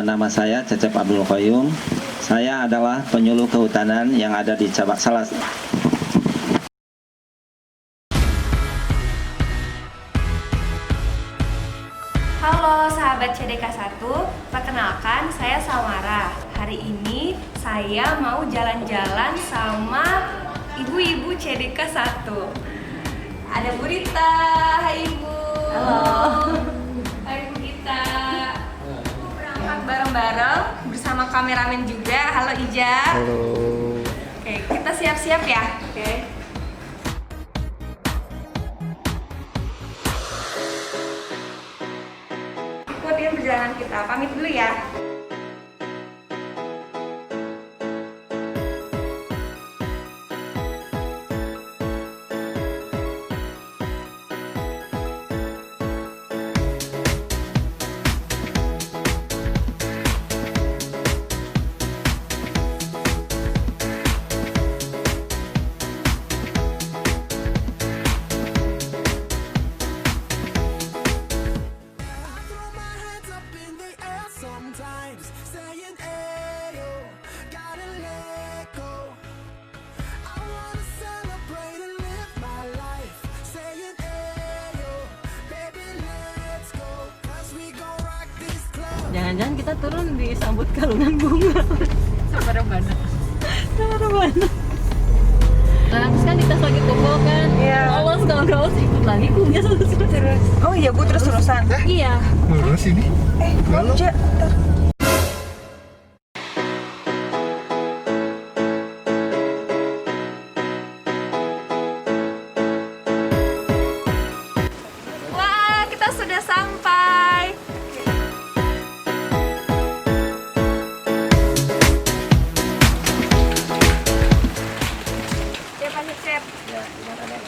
Nama saya Cecep Abdul Qayyum. Saya adalah penyuluh kehutanan yang ada di salah. Halo sahabat CDK 1, perkenalkan saya Samara. Hari ini saya mau jalan-jalan sama ibu-ibu CDK 1. Ada Bu Rita, hai Ibu. Halo. Hai Bu Rita. Berangkat bareng-bareng bersama kameramen juga. Halo Ija. Halo. Oke, kita siap-siap ya. Oke. Ikutin perjalanan kita. Pamit dulu ya. Jangan-jangan kita turun disambut kalungan bunga. Semerebana. Nah, terus kan di tas lagi kumpul kan. Iya. Awas kawan-kawan ikut lagi kunya terus. Oh iya Bu, terus-terusan. Iya. Lurus ini? Belum. Wah, kita sudah sampai. Ya, Pak Cecep. Ya, gimana deh?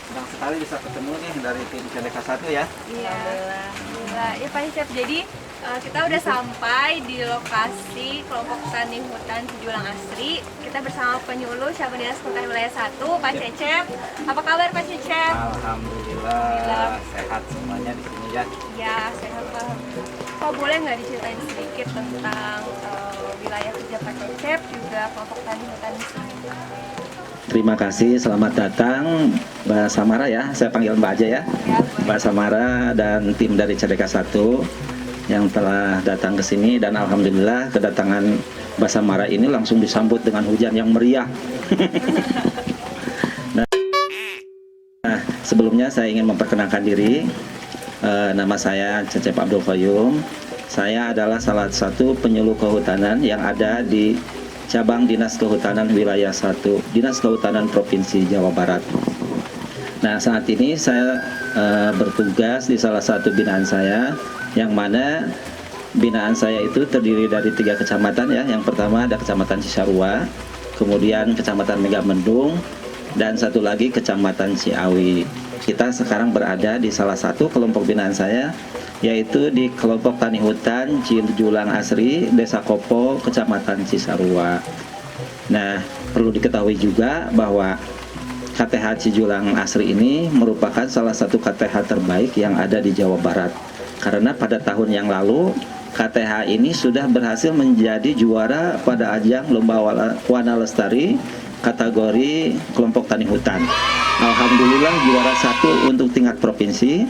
Senang sekali bisa ketemu nih dari tim CDK 1 ya. Iya. Alhamdulillah. Ya, Pak Cecep. Jadi kita udah sampai di lokasi kelompok tani hutan Cijulang Asri. Kita bersama penyuluh Cabang Dinas Kehutanan Wilayah 1, Pak Cecep. Apa kabar Pak Cecep? Alhamdulillah sehat semuanya di sini ya. Ya, sehat Pak. Pak, boleh nggak diceritain sedikit tentang wilayah kerja Pak Cecep juga kelompok tani hutan di sini? Terima kasih, selamat datang Mbak Samara ya. Saya panggil Mbak aja ya. Ya, Mbak Samara dan tim dari CDK 1 yang telah datang ke sini, dan alhamdulillah kedatangan Mbak Samara ini langsung disambut dengan hujan yang meriah. Nah, sebelumnya saya ingin memperkenalkan diri. Nama saya Cecep Abdul Qayyum. Saya adalah salah satu penyuluh kehutanan yang ada di Cabang Dinas Kehutanan Wilayah 1, Dinas Kehutanan Provinsi Jawa Barat. Nah, saat ini saya bertugas di salah satu binaan saya, yang mana binaan saya itu terdiri dari 3 kecamatan ya. Yang pertama ada Kecamatan Cisarua, kemudian Kecamatan Megamendung, dan satu lagi Kecamatan Ciawi. Kita sekarang berada di salah satu kelompok binaan saya, yaitu di kelompok tani hutan Cijulang Asri, Desa Kopo, Kecamatan Cisarua. Nah, perlu diketahui juga bahwa KTH Cijulang Asri ini merupakan salah satu KTH terbaik yang ada di Jawa Barat. Karena pada tahun yang lalu KTH ini sudah berhasil menjadi juara pada ajang Lomba Wana Lestari kategori kelompok tani hutan. Alhamdulillah juara 1 untuk tingkat provinsi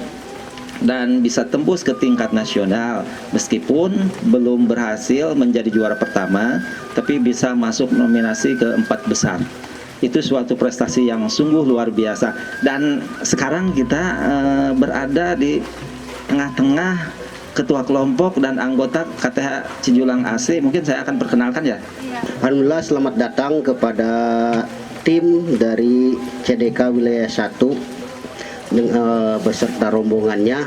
dan bisa tembus ke tingkat nasional, meskipun belum berhasil menjadi juara pertama, tapi bisa masuk nominasi ke 4 besar. Itu suatu prestasi yang sungguh luar biasa. Dan sekarang kita berada di tengah-tengah ketua kelompok dan anggota KTH Cijulang Asri. Mungkin saya akan perkenalkan ya. Alhamdulillah, selamat datang kepada tim dari CDK Wilayah 1 beserta rombongannya,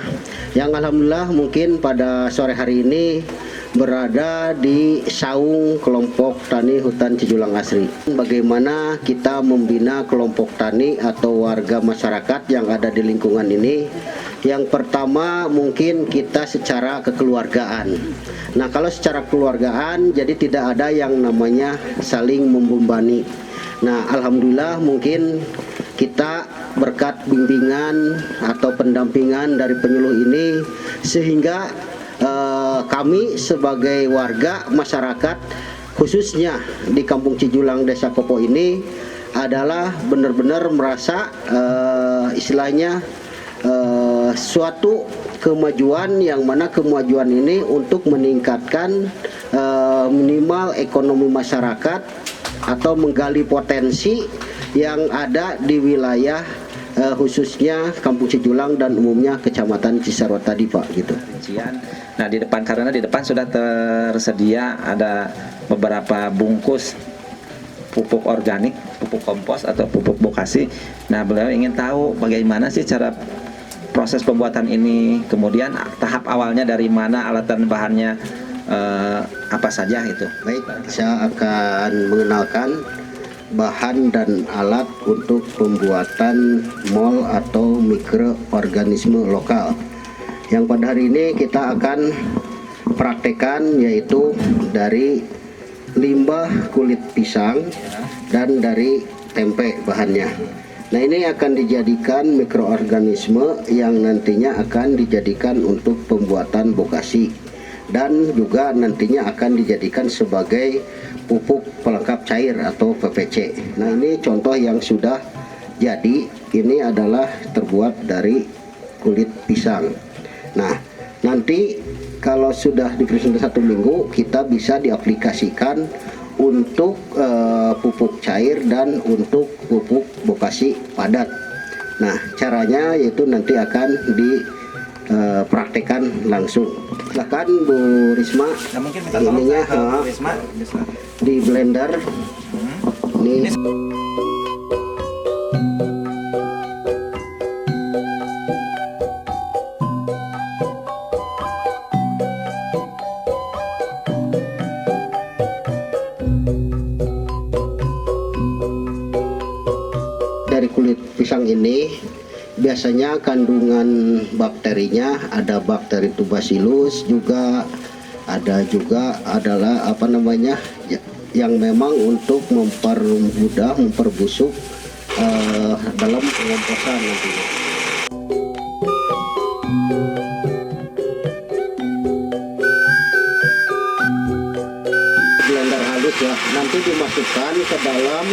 yang alhamdulillah mungkin pada sore hari ini berada di saung kelompok tani hutan Cijulang Asri. Bagaimana kita membina kelompok tani atau warga masyarakat yang ada di lingkungan ini? Yang pertama mungkin kita secara kekeluargaan. Nah, kalau secara kekeluargaan jadi tidak ada yang namanya saling membebani. Nah, alhamdulillah mungkin kita berkat bimbingan atau pendampingan dari penyuluh ini, sehingga kami sebagai warga masyarakat khususnya di Kampung Cijulang Desa Kopo ini adalah benar-benar merasa istilahnya suatu kemajuan yang mana kemajuan ini untuk meningkatkan minimal ekonomi masyarakat atau menggali potensi yang ada di wilayah khususnya Kampung Cijulang dan umumnya Kecamatan Cisarua tadi Pak gitu. Nah di depan, karena di depan sudah tersedia ada beberapa bungkus pupuk organik, pupuk kompos atau pupuk bokasi. Nah beliau ingin tahu bagaimana sih cara proses pembuatan ini, kemudian tahap awalnya dari mana, alat dan bahannya apa saja itu. Baik, saya akan mengenalkan bahan dan alat untuk pembuatan mol atau mikroorganisme lokal yang pada hari ini kita akan praktekkan, yaitu dari limbah kulit pisang dan dari tempe bahannya. Nah ini akan dijadikan mikroorganisme yang nantinya akan dijadikan untuk pembuatan bokasi dan juga nantinya akan dijadikan sebagai pupuk pelengkap cair atau PPC. Nah ini contoh yang sudah jadi, ini adalah terbuat dari kulit pisang. Nah nanti kalau sudah diproses 1 minggu kita bisa diaplikasikan untuk pupuk cair dan untuk pupuk bokasi padat. Nah caranya yaitu nanti akan dipraktekkan langsung. Silakan Bu Risma, Nah, mungkin minta tolong ininya ke Bu Risma. di blender. Ini dari kulit pisang ini biasanya kandungan bakterinya ada bakteri Bacillus, juga ada adalah yang memang untuk mempermudah memperbusuk dalam pengomposan nantinya. Blender halus ya, nanti dimasukkan ke dalam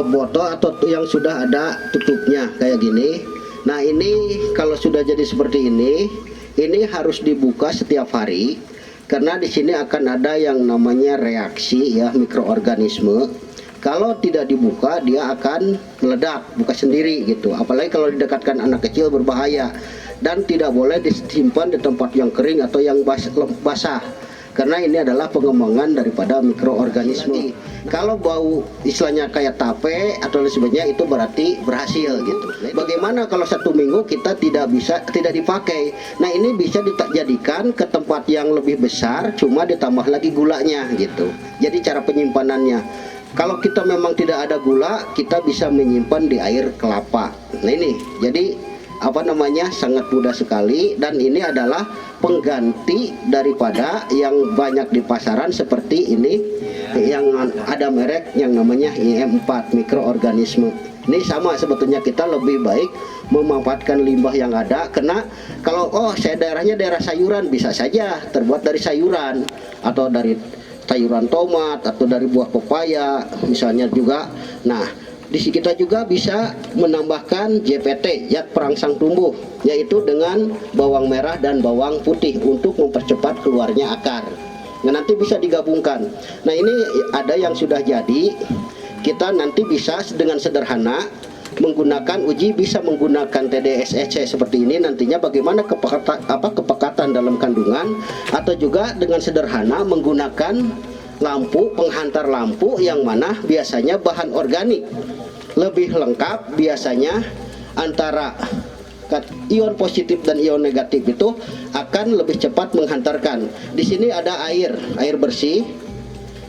botol atau yang sudah ada tutupnya kayak gini. Nah ini kalau sudah jadi seperti ini harus dibuka setiap hari karena di sini akan ada yang namanya reaksi ya mikroorganisme. Kalau tidak dibuka dia akan meledak, buka sendiri gitu. Apalagi kalau didekatkan anak kecil berbahaya, dan tidak boleh disimpan di tempat yang kering atau yang basah. Karena ini adalah pengembangan daripada mikroorganisme. Kalau bau istilahnya kayak tape atau lain sebagainya itu berarti berhasil gitu. Bagaimana kalau 1 minggu kita tidak dipakai? Nah ini bisa dijadikan ke tempat yang lebih besar, cuma ditambah lagi gulanya gitu. Jadi cara penyimpanannya, kalau kita memang tidak ada gula, kita bisa menyimpan di air kelapa. Nah ini jadi sangat mudah sekali, dan ini adalah pengganti daripada yang banyak di pasaran seperti ini yang ada merek yang namanya IM4 mikroorganisme. Ini sama sebetulnya, kita lebih baik memanfaatkan limbah yang ada, karena kalau saya daerahnya daerah sayuran, bisa saja terbuat dari sayuran atau dari sayuran tomat atau dari buah pepaya misalnya juga. Nah di sini kita juga bisa menambahkan JPT, zat perangsang tumbuh, yaitu dengan bawang merah dan bawang putih untuk mempercepat keluarnya akar. Nah nanti bisa digabungkan. Nah ini ada yang sudah jadi, kita nanti bisa dengan sederhana menggunakan bisa menggunakan TDSEC seperti ini nantinya, bagaimana kepekatan dalam kandungan, atau juga dengan sederhana menggunakan lampu, penghantar lampu yang mana biasanya bahan organik lebih lengkap, biasanya antara ion positif dan ion negatif itu akan lebih cepat menghantarkan. Di sini ada air bersih.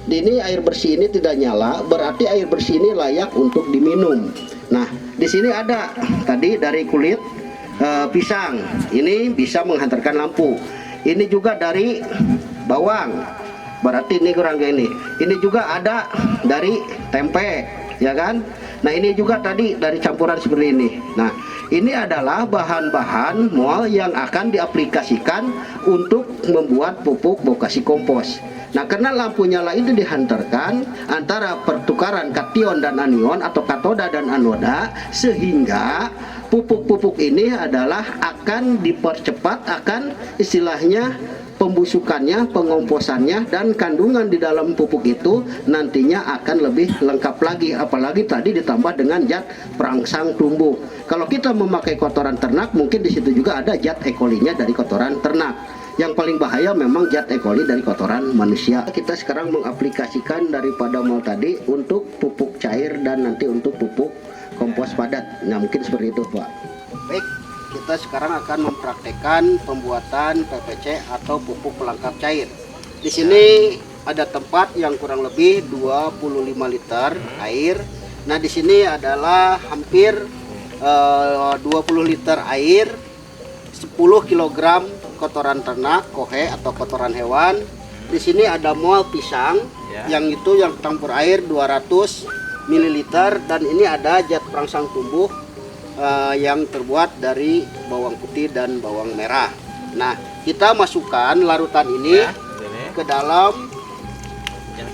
Ini air bersih ini tidak nyala, berarti air bersih ini layak untuk diminum. Nah, di sini ada tadi dari kulit pisang, ini bisa menghantarkan lampu. Ini juga dari bawang, berarti ini kurang kayak ini. Ini juga ada dari tempe, ya kan? Nah ini juga tadi dari campuran seperti ini. Nah ini adalah bahan-bahan mol yang akan diaplikasikan untuk membuat pupuk bokasi kompos. Nah karena lampu nyala itu dihantarkan antara pertukaran kation dan anion atau katoda dan anoda, sehingga pupuk-pupuk ini adalah akan dipercepat, akan istilahnya pembusukannya, pengomposannya, dan kandungan di dalam pupuk itu nantinya akan lebih lengkap lagi, apalagi tadi ditambah dengan zat perangsang tumbuh. Kalau kita memakai kotoran ternak, mungkin di situ juga ada zat E. coli-nya dari kotoran ternak. Yang paling bahaya memang zat E. coli dari kotoran manusia. Kita sekarang mengaplikasikan daripada mol tadi untuk pupuk cair dan nanti untuk pupuk kompos padat. Nah mungkin seperti itu Pak. Baik, kita sekarang akan mempraktekkan pembuatan PPC atau pupuk pelengkap cair. Di sini ada tempat yang kurang lebih 25 liter air. Nah di sini adalah hampir 20 liter air, 10 kg kotoran ternak, kohe atau kotoran hewan. Di sini ada mol pisang, yang itu yang campur air 200 ml, dan ini ada zat perangsang tumbuh yang terbuat dari bawang putih dan bawang merah. Nah, kita masukkan larutan ini ke dalam yang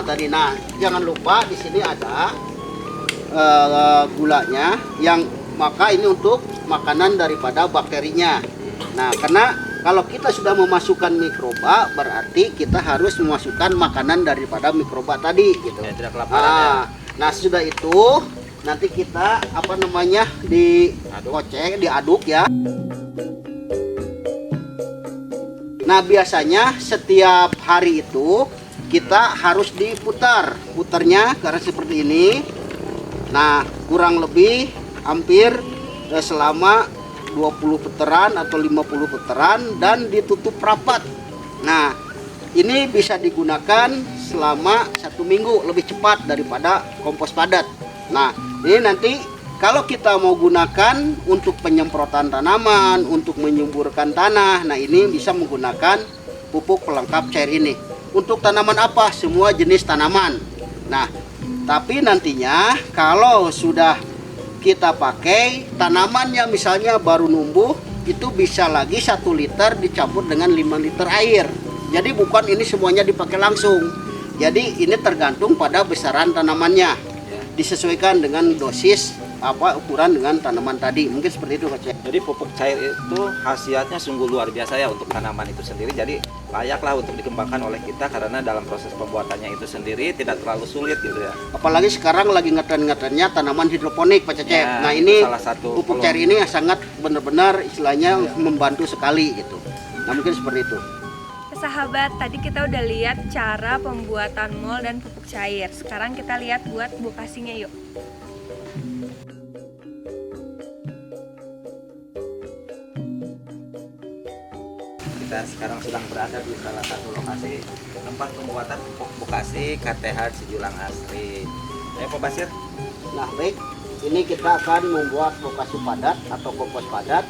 tadi. Nah, jangan lupa di sini ada gulanya, yang maka ini untuk makanan daripada bakterinya. Nah, karena kalau kita sudah memasukkan mikroba, berarti kita harus memasukkan makanan daripada mikroba tadi, gitu. Ya, tidak kelaparan, Nah, sudah itu nanti kita diaduk ya. Nah, biasanya setiap hari itu kita harus putarnya karena seperti ini. Nah, kurang lebih hampir selama 20 putaran atau 50 putaran dan ditutup rapat. Nah, ini bisa digunakan selama 1 minggu, lebih cepat daripada kompos padat. Nah, ini nanti kalau kita mau gunakan untuk penyemprotan tanaman, untuk menyuburkan tanah, nah ini bisa menggunakan pupuk pelengkap cair ini. Untuk tanaman apa? Semua jenis tanaman. Nah, tapi nantinya kalau sudah kita pakai tanaman yang misalnya baru numbuh, itu bisa lagi 1 liter dicampur dengan 5 liter air. Jadi bukan ini semuanya dipakai langsung. Jadi ini tergantung pada besaran tanamannya, disesuaikan dengan dosis ukuran dengan tanaman tadi. Mungkin seperti itu Kak. Jadi pupuk cair itu khasiatnya sungguh luar biasa ya untuk tanaman itu sendiri. Jadi layaklah untuk dikembangkan oleh kita karena dalam proses pembuatannya itu sendiri tidak terlalu sulit gitu ya. Apalagi sekarang lagi ngetren-ngetrennya tanaman hidroponik Pak Cecep. Ya, nah ini salah satu pupuk cair ini sangat benar-benar istilahnya membantu sekali gitu. Nah mungkin seperti itu. Sahabat, tadi kita udah lihat cara pembuatan mol dan pupuk cair. Sekarang kita lihat buat bokasinya yuk. Kita sekarang sedang berada di salah satu lokasi tempat pembuatan pupuk bokasi KTH Cijulang Asri. Ayo Pak Basir. Nah baik, ini kita akan membuat bokasi padat atau kompos padat,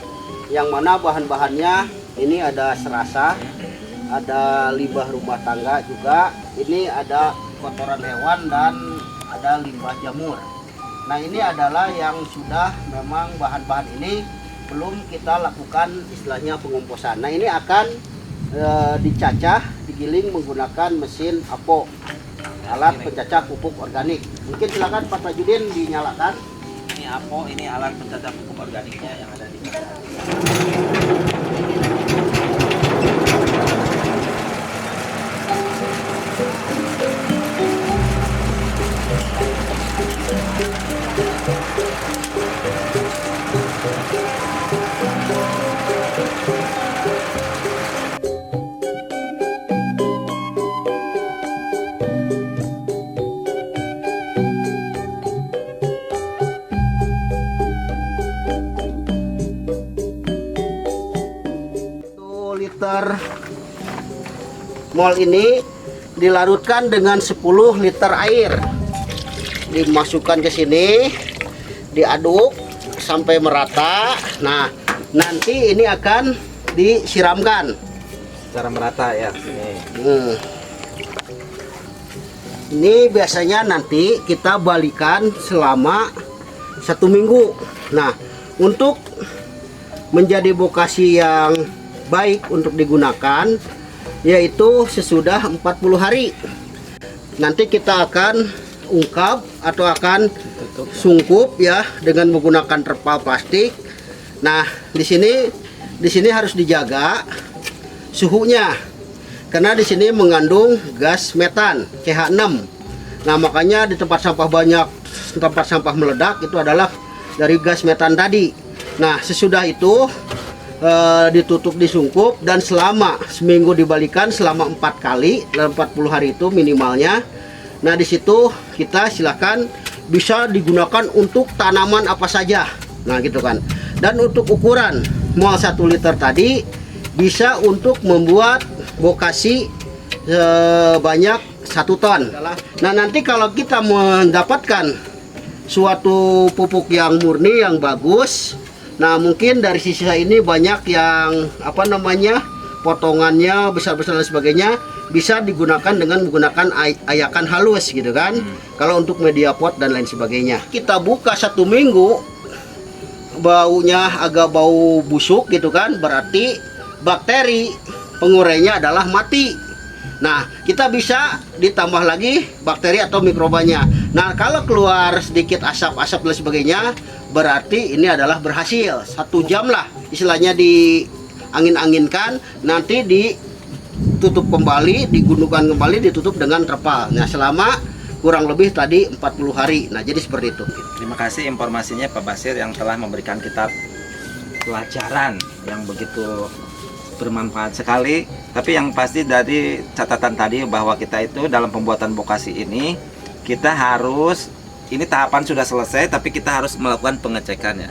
yang mana bahan-bahannya ini ada serasa, ada limbah rumah tangga juga, ini ada kotoran hewan dan ada limbah jamur. Nah ini adalah yang sudah memang bahan-bahan ini belum kita lakukan istilahnya pengomposan. Nah ini akan dicacah, digiling menggunakan mesin APO, alat pencacah pupuk organik. Mungkin silakan Pak Tajudin dinyalakan. Ini APO, ini alat pencacah pupuk organiknya yang ada di sini. Liter mol ini dilarutkan dengan 10 liter air, dimasukkan ke sini, diaduk sampai merata. Nah nanti ini akan disiramkan Secara merata ya sini. Ini biasanya nanti kita balikan selama 1 minggu. Nah, untuk menjadi bokasi yang baik untuk digunakan, yaitu sesudah 40 hari. Nanti kita akan ungkap atau akan sungkup ya dengan menggunakan terpal plastik. Nah, di sini harus dijaga suhunya. Karena di sini mengandung gas metan CH6. Nah, makanya di tempat sampah meledak itu adalah dari gas metan tadi. Nah, sesudah itu ditutup, disungkup, dan selama seminggu dibalikan selama 4 kali dalam 40 hari itu minimalnya. Nah, di situ kita silakan bisa digunakan untuk tanaman apa saja. Nah, gitu kan. Dan untuk ukuran mual 1 liter tadi bisa untuk membuat bokasi sebanyak 1 ton. Nah, nanti kalau kita mendapatkan suatu pupuk yang murni, yang bagus, nah mungkin dari sisa ini banyak yang potongannya besar-besar dan sebagainya, bisa digunakan dengan menggunakan ayakan halus gitu kan. Kalau untuk media pot dan lain sebagainya, kita buka 1 minggu baunya agak bau busuk gitu kan, berarti bakteri pengurainya adalah mati. Nah, kita bisa ditambah lagi bakteri atau mikrobanya. Nah, kalau keluar sedikit asap-asap dan sebagainya, berarti ini adalah berhasil. 1 jam lah istilahnya diangin-anginkan, nanti ditutup kembali, digundungkan kembali, ditutup dengan terpal. Nah, selama kurang lebih tadi 40 hari. Nah, jadi seperti itu. Terima kasih informasinya Pak Basir yang telah memberikan kita pelajaran yang begitu bermanfaat sekali. Tapi yang pasti dari catatan tadi bahwa kita itu dalam pembuatan bokasi ini, kita harus, ini tahapan sudah selesai tapi kita harus melakukan pengecekannya.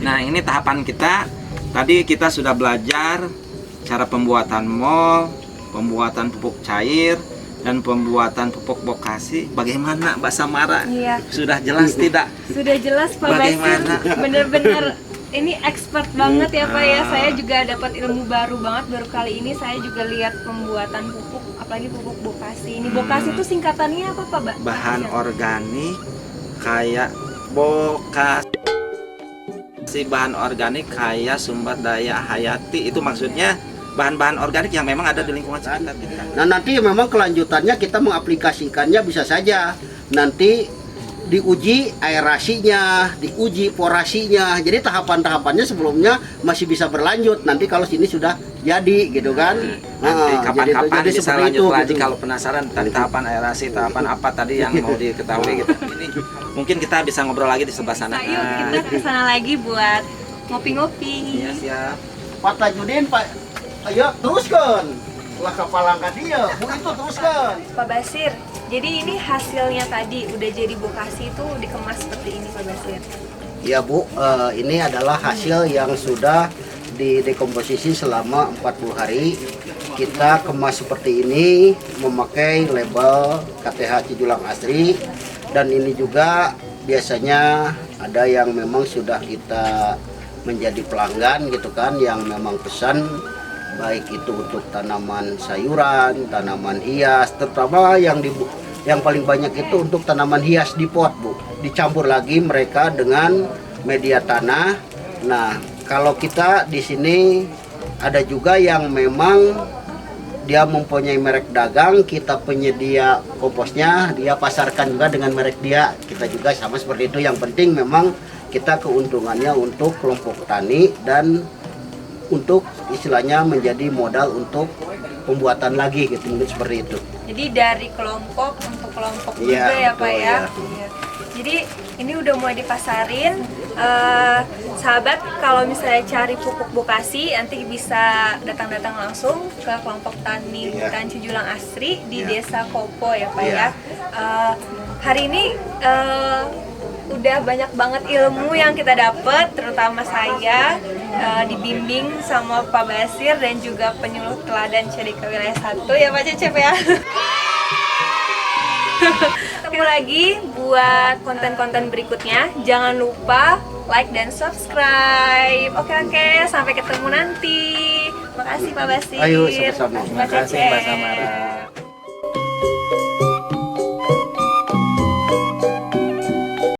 Nah, ini tahapan kita. Tadi kita sudah belajar cara pembuatan mol, pembuatan pupuk cair, dan pembuatan pupuk bokasi. Bagaimana Mbak Samara? Iya. Sudah jelas tidak? Sudah jelas Pak Basir. Bener-bener ini expert banget ya Pak ya. Saya juga dapat ilmu baru banget. Baru kali ini saya juga lihat pembuatan pupuk, apalagi pupuk bokasi. Ini bokasi itu singkatannya apa Pak? Bahan organik kayak bokasi. Bahan organik kayak sumber daya hayati. Itu maksudnya bahan-bahan organik yang memang ada di lingkungan sekitar kita. Nah, nanti memang kelanjutannya kita mengaplikasikannya bisa saja nanti diuji aerasinya, diuji porasinya. Jadi tahapan-tahapannya sebelumnya masih bisa berlanjut. Nanti kalau sini sudah jadi gitu kan. Nanti kapan-kapan jadi bisa seperti lanjut itu, lagi gitu. kalau penasaran tadi tahapan aerasi, tahapan apa tadi yang mau diketahui gitu. Ini mungkin kita bisa ngobrol lagi di sebelah sana. Ayo kita ke sana lagi buat ngopi-ngopi. Iya, siap. Pak Tajudin, Pak, ayo teruskan. Lah kapalangka dia, Bu itu teruskan. Pak Basir, jadi ini hasilnya tadi udah jadi bokasi itu dikemas seperti ini Pak Basir. Ya Bu, ini adalah hasil yang sudah didekomposisi selama 40 hari. Kita kemas seperti ini, memakai label KTH Cijulang Asri. Dan ini juga biasanya ada yang memang sudah kita menjadi pelanggan gitu kan, yang memang pesan baik itu untuk tanaman sayuran, tanaman hias, terutama yang paling banyak itu untuk tanaman hias di pot Bu. Dicampur lagi mereka dengan media tanah. Nah, kalau kita di sini ada juga yang memang dia mempunyai merek dagang, kita penyedia komposnya, dia pasarkan juga dengan merek dia. Kita juga sama seperti itu. Yang penting memang kita keuntungannya untuk kelompok tani dan untuk istilahnya menjadi modal untuk pembuatan lagi gitu, mungkin seperti itu. Jadi dari kelompok untuk kelompok Iya, juga ya Pak betul, ya. ya. Iya. Jadi ini udah mulai dipasarin. Sahabat kalau misalnya cari pupuk bokasi nanti bisa datang-datang langsung ke kelompok tani Iya. hutan Cijulang Asri di Iya. Desa Kopo ya Pak Iya. ya. Hari ini udah banyak banget ilmu yang kita dapat, terutama saya dibimbing sama Pak Basir dan juga penyuluh teladan CDK wilayah 1 ya Pak Cecep ya. Ketemu lagi buat konten-konten berikutnya. Jangan lupa like dan subscribe. Oke, sampai ketemu nanti. Makasih Pak Basir. Ayo, sama-sama. Terima kasih Mbak Samara.